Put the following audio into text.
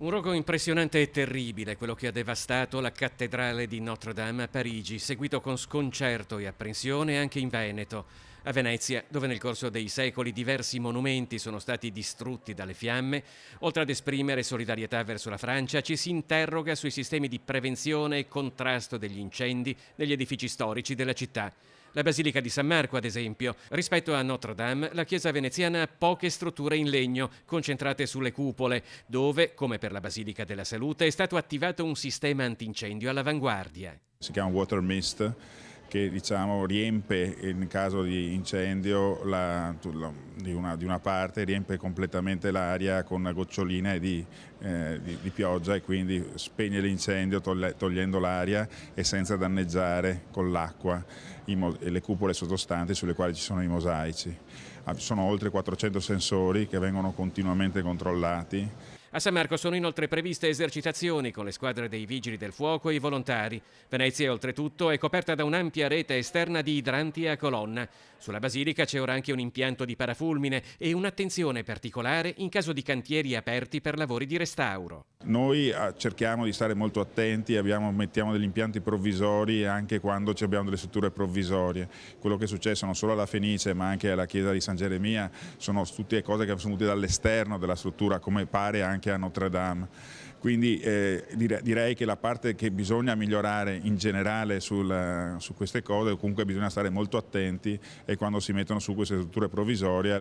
Un rogo impressionante e terribile, quello che ha devastato la cattedrale di Notre-Dame a Parigi, seguito con sconcerto e apprensione anche in Veneto. A Venezia, dove nel corso dei secoli diversi monumenti sono stati distrutti dalle fiamme, oltre ad esprimere solidarietà verso la Francia, ci si interroga sui sistemi di prevenzione e contrasto degli incendi negli edifici storici della città. La Basilica di San Marco, ad esempio. Rispetto a Notre-Dame, la chiesa veneziana ha poche strutture in legno, concentrate sulle cupole, dove, come per la Basilica della Salute, è stato attivato un sistema antincendio all'avanguardia. Si chiama water mist, che diciamo riempie in caso di incendio di una parte, riempie completamente l'aria con una gocciolina di pioggia e quindi spegne l'incendio togliendo l'aria e senza danneggiare con l'acqua le cupole sottostanti sulle quali ci sono i mosaici. Ci sono oltre 400 sensori che vengono continuamente controllati. A San Marco sono inoltre previste esercitazioni con le squadre dei vigili del fuoco e i volontari. Venezia, oltretutto, è coperta da un'ampia rete esterna di idranti a colonna. Sulla Basilica c'è ora anche un impianto di parafulmine e un'attenzione particolare in caso di cantieri aperti per lavori di restauro. Noi cerchiamo di stare molto attenti, mettiamo degli impianti provvisori anche quando abbiamo delle strutture provvisorie. Quello che è successo non solo alla Fenice ma anche alla chiesa di San Geremia sono tutte cose che sono venute dall'esterno della struttura, come pare anche a Notre Dame. Quindi direi che la parte che bisogna migliorare in generale su queste cose, comunque bisogna stare molto attenti e quando si mettono su queste strutture provvisorie